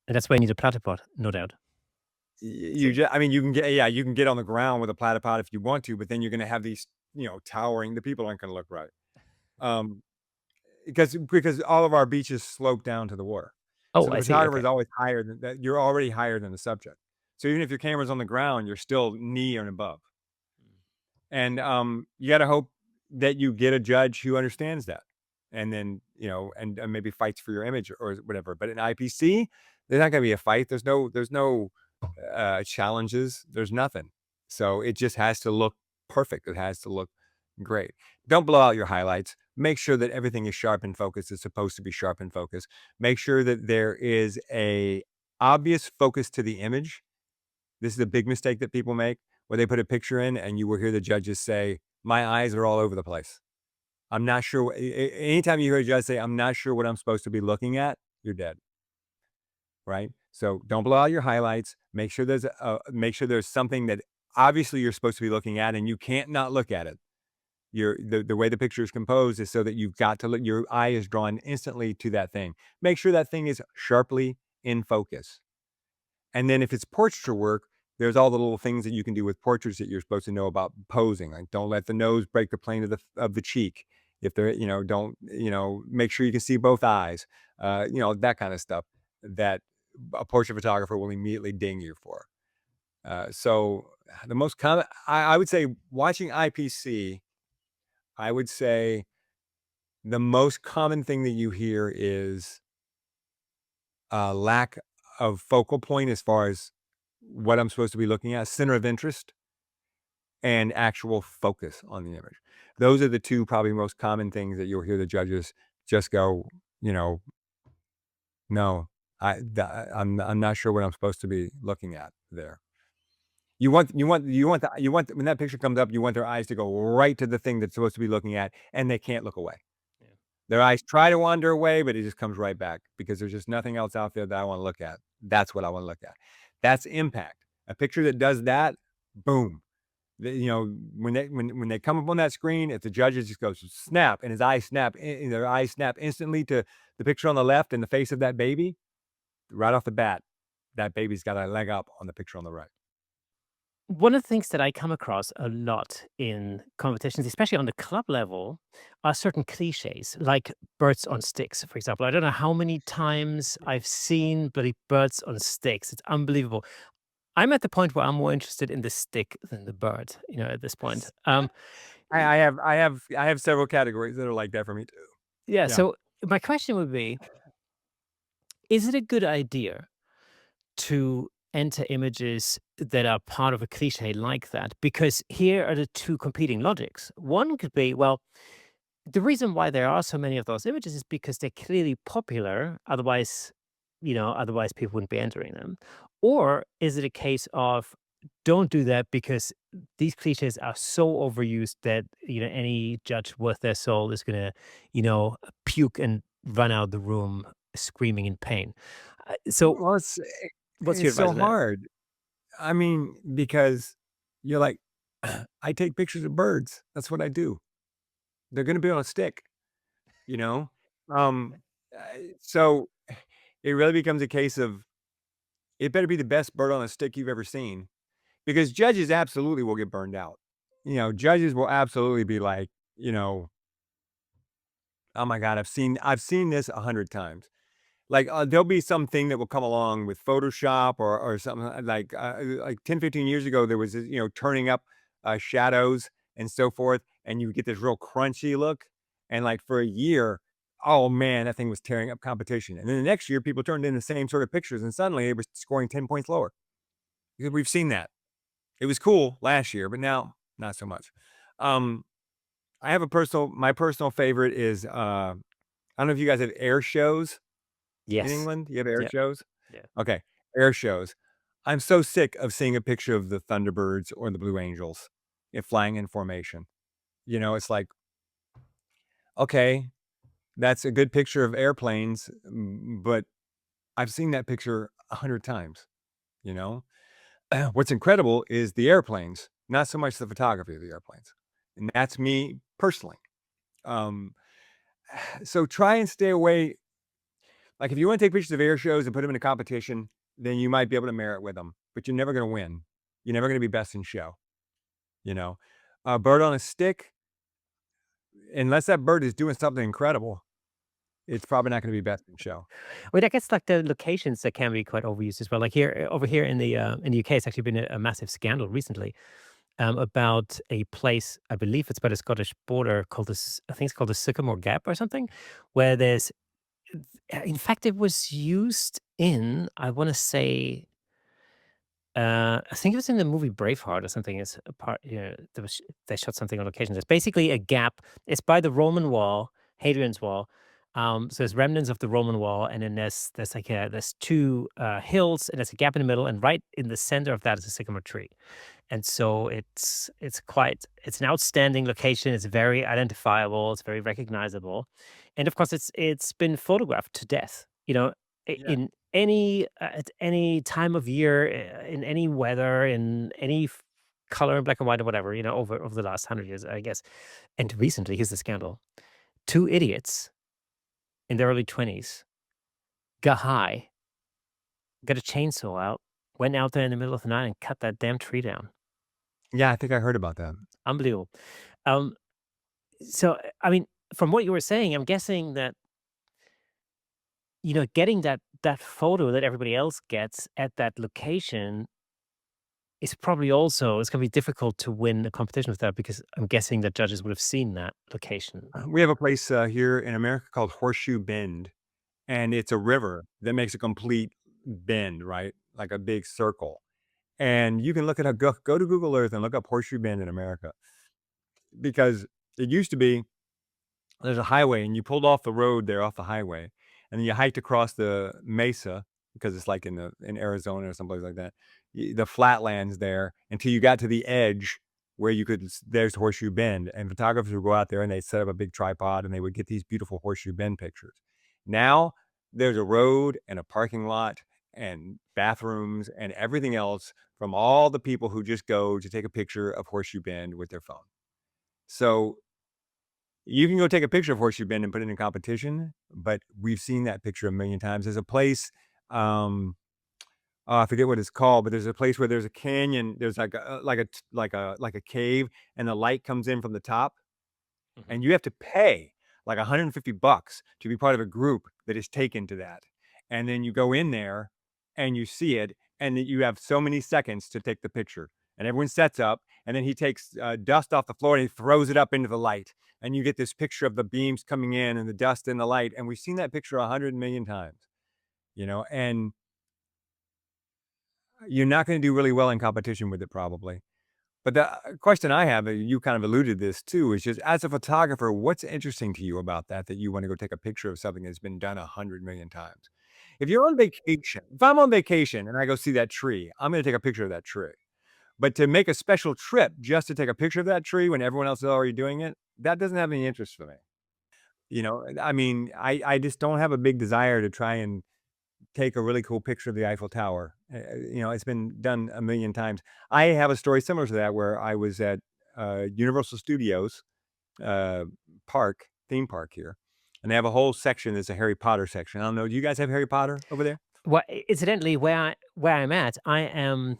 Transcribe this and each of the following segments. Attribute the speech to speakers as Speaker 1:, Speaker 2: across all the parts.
Speaker 1: And that's why you need a platypod, no doubt.
Speaker 2: You just, I mean, you can get, yeah, you can get on the ground with a platypod if you want to, but then you're going to have these, towering. The people aren't going to look right, um, because all of our beaches slope down to the water,
Speaker 1: Oh,
Speaker 2: so the
Speaker 1: I see,
Speaker 2: photographer
Speaker 1: okay.
Speaker 2: is always higher than that. You're already higher than the subject, so even if your camera's on the ground, you're still knee and above, and you got to hope that you get a judge who understands that, and then and maybe fights for your image or whatever. But in IPC, there's not going to be a fight. There's no challenges. There's nothing. So it just has to look perfect. It has to look great. Don't blow out your highlights. Make sure that everything is sharp and focused. It's supposed to be sharp and focused. Make sure that there is a obvious focus to the image. This is a big mistake that people make, where they put a picture in and you will hear the judges say, "My eyes are all over the place. I'm not sure." Anytime you hear a judge say, "I'm not sure what I'm supposed to be looking at," you're dead, right? So don't blow out your highlights. Make sure there's something that obviously you're supposed to be looking at, and you can't not look at it. The way the picture is composed is so that you've got to look. Your eye is drawn instantly to that thing. Make sure that thing is sharply in focus. And then if it's portraiture work, there's all the little things that you can do with portraits that you're supposed to know about posing. Like, don't let the nose break the plane of the cheek. If they're, don't, make sure you can see both eyes. That kind of stuff that a portrait photographer will immediately ding you for. So the most common, I would say, watching IPC, I would say the most common thing that you hear is lack of focal point as far as what I'm supposed to be looking at, center of interest, and actual focus on the image. Those are the two probably most common things that you'll hear the judges just go, you know, no, I'm not sure what I'm supposed to be looking at there. When that picture comes up, you want their eyes to go right to the thing that's supposed to be looking at, and they can't look away.
Speaker 1: Yeah.
Speaker 2: Their eyes try to wander away, but it just comes right back because there's just nothing else out there that I want to look at. That's what I want to look at. That's impact. A picture that does that, boom. When they come up on that screen, if the judges just goes snap and his eyes snap, and their eyes snap instantly to the picture on the left and the face of that baby, right off the bat, that baby's got a leg up on the picture on the right.
Speaker 1: One of the things that I come across a lot in competitions, especially on the club level, are certain cliches, like birds on sticks, for example. I don't know how many times I've seen bloody birds on sticks. It's unbelievable. I'm at the point where I'm more interested in the stick than the bird, at this point.
Speaker 2: I have several categories that are like that for me too.
Speaker 1: Yeah,
Speaker 2: Yeah.
Speaker 1: so my question would be, is it a good idea to enter images that are part of a cliche like that? Because here are the two competing logics. One could be, well, the reason why there are so many of those images is because they're clearly popular. Otherwise people wouldn't be entering them. Or is it a case of don't do that because these cliches are so overused that any judge worth their soul is gonna, puke and run out the room screaming in pain. So
Speaker 2: Well,
Speaker 1: what's your
Speaker 2: it's
Speaker 1: advice
Speaker 2: so
Speaker 1: on that?
Speaker 2: hard. I mean, because you're like, I take pictures of birds. That's what I do. They're gonna be on a stick, you know? Um, so it really becomes a case of it better be the best bird on a stick you've ever seen, because judges absolutely will get burned out. Judges will absolutely be like, you know, "Oh my god, I've seen this 100 times." Like, there'll be something that will come along with Photoshop or something like 10, 15 years ago, there was this, turning up, shadows and so forth, and you get this real crunchy look, and, like, for a year, oh man, that thing was tearing up competition, and then the next year, people turned in the same sort of pictures, and suddenly they were scoring 10 points lower. Because we've seen that. It was cool last year, but now, not so much. Um, I have my personal favorite is, I don't know if you guys have air shows in
Speaker 1: Yes.
Speaker 2: England? You have air
Speaker 1: Yeah.
Speaker 2: shows?
Speaker 1: Yeah.
Speaker 2: Okay, air shows. I'm so sick of seeing a picture of the Thunderbirds or the Blue Angels if flying in formation. It's like, okay, that's a good picture of airplanes, but I've seen that picture 100 times, you know? What's incredible is the airplanes, not so much the photography of the airplanes, and that's me personally. Um, so try and stay away. Like, if you wanna take pictures of air shows and put them in a competition, then you might be able to merit with them, but you're never gonna win. You're never gonna be best in show, you know? A bird on a stick, unless that bird is doing something incredible, it's probably not gonna be best in show.
Speaker 1: Well, I guess, like, the locations that can be quite overused as well. Like, here over here in the UK, it's actually been a massive scandal recently, about a place, I believe it's by the Scottish border, called I think it's called the Sycamore Gap or something, where there's in fact, it was used in, I wanna say, I think it was in the movie Braveheart or something. It's a part, yeah, there was they shot something on location. There's basically a gap. It's by the Roman wall, Hadrian's Wall. So there's remnants of the Roman wall, and then there's like there's two hills, and there's a gap in the middle, and right in the center of that is a sycamore tree. And so it's an outstanding location. It's very identifiable. It's very recognizable, and of course, it's been photographed to death.
Speaker 2: Yeah.
Speaker 1: In any at any time of year, in any weather, in any color, in black and white or whatever. Over the last 100 years, I guess. And recently, here's the scandal: two idiots in their early 20s got high, got a chainsaw out, went out there in the middle of the night and cut that damn tree down.
Speaker 2: Yeah, I think I heard about that.
Speaker 1: Unbelievable. Um, So, I mean, from what you were saying, I'm guessing that, getting that photo that everybody else gets at that location is probably also it's gonna be difficult to win a competition with that because I'm guessing that judges would have seen that location.
Speaker 2: We have a place, here in America called Horseshoe Bend, and it's a river that makes a complete bend, right? Like a big circle. And you can look it up. Go to Google Earth and look up Horseshoe Bend in America because it used to be there's a highway and you pulled off the road there off the highway and then you hiked across the mesa because it's like in Arizona or someplace like that. The flatlands there until you got to the edge where there's Horseshoe Bend and photographers would go out there and they set up a big tripod and they would get these beautiful Horseshoe Bend pictures. Now there's a road and a parking lot and bathrooms and everything else from all the people who just go to take a picture of Horseshoe Bend with their phone. So you can go take a picture of Horseshoe Bend and put it in competition, but we've seen that picture a million times. There's a place, um, I forget what it's called, but there's a place where there's a canyon. There's like a cave, and the light comes in from the top,
Speaker 1: Mhm.
Speaker 2: and you have to pay like $150 to be part of a group that is taken to that. And then you go in there and you see it, and then you have so many seconds to take the picture. And everyone sets up, and then he takes dust off the floor and he throws it up into the light. And you get this picture of the beams coming in and the dust and the light. And we've seen that picture 100 million times, and you're not going to do really well in competition with it, probably. But the question I have, you kind of alluded this too, is just as a photographer, what's interesting to you about that you want to go take a picture of something that's been done 100 million times? If you're on vacation, if I'm on vacation and I go see that tree, I'm going to take a picture of that tree. But to make a special trip just to take a picture of that tree when everyone else is already doing it, that doesn't have any interest for me. I mean, I just don't have a big desire to try and take a really cool picture of the Eiffel Tower. It's been done a million times. I have a story similar to that where I was at Universal Studios uh, theme park here, and they have a whole section that's a Harry Potter section. I don't know. Do you guys have Harry Potter over there?
Speaker 1: Well, incidentally, where I'm at, I'm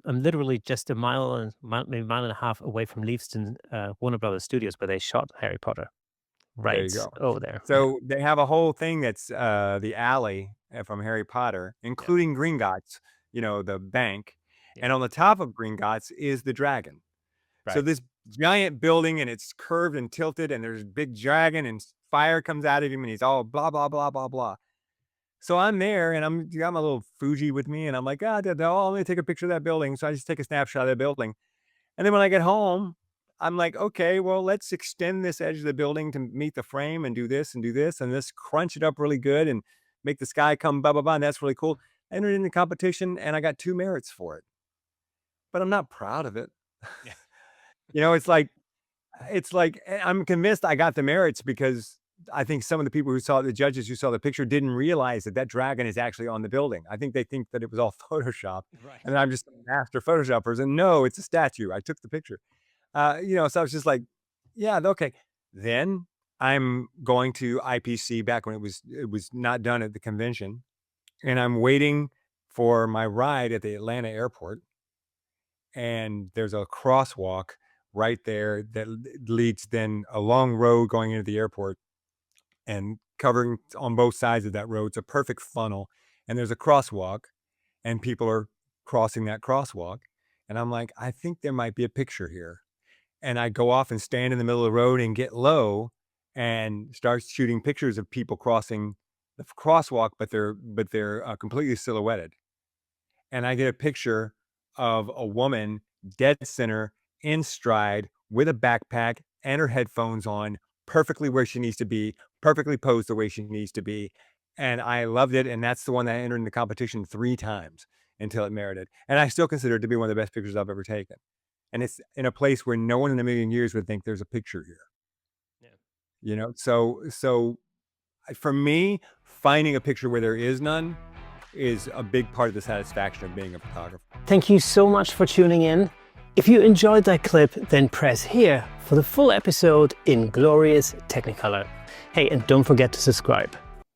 Speaker 1: literally just maybe mile and a half away from Leavesden, Warner Brothers Studios, where they shot Harry Potter.
Speaker 2: There you
Speaker 1: Right
Speaker 2: go.
Speaker 1: over there. Yeah,
Speaker 2: So they have a whole thing that's the alley from Harry Potter,
Speaker 1: yeah,
Speaker 2: including Gringotts, the bank,
Speaker 1: yeah.
Speaker 2: and on the top of Gringotts is the dragon. So
Speaker 1: Right.
Speaker 2: this giant building and it's curved and tilted and there's a big dragon and fire comes out of him and he's all blah, blah, blah, blah, blah. So I'm there and got my little Fuji with me and I'm like, let me take a picture of that building. So I just take a snapshot of the building. And then when I get home, I'm like, okay, well, let's extend this edge of the building to meet the frame and do this and do this and this crunch it up really good and make the sky come blah, blah, blah. And that's really cool. I entered in the competition and I got 2 merits for it, but I'm not proud of it.
Speaker 1: Yeah.
Speaker 2: You know, it's like, I'm convinced I got the merits because I think some of the judges who saw the picture didn't realize that that dragon is actually on the building. I think they think that it was all Photoshop,
Speaker 1: Right.
Speaker 2: and I'm just a master Photoshopper, and no, it's a statue. I took the picture. So I was just like, yeah, okay. Then I'm going to IPC back when it was not done at the convention, and I'm waiting for my ride at the Atlanta airport, and there's a crosswalk right there that leads then a long road going into the airport and covering on both sides of that road. It's a perfect funnel, and there's a crosswalk, and people are crossing that crosswalk, and I'm like, I think there might be a picture here. And I go off and stand in the middle of the road and get low and start shooting pictures of people crossing the crosswalk, but they're completely silhouetted. And I get a picture of a woman dead center in stride with a backpack and her headphones on, perfectly where she needs to be, perfectly posed the way she needs to be. And I loved it. And that's the one that entered in the competition 3 times until it merited. And I still consider it to be one of the best pictures I've ever taken. And it's in a place where no one in a million years would think there's a picture here.
Speaker 1: Yeah.
Speaker 2: You know, so for me, finding a picture where there is none is a big part of the satisfaction of being a photographer.
Speaker 1: Thank you so much for tuning in. If you enjoyed that clip, then press here for the full episode in glorious Technicolor. Hey, and don't forget to subscribe.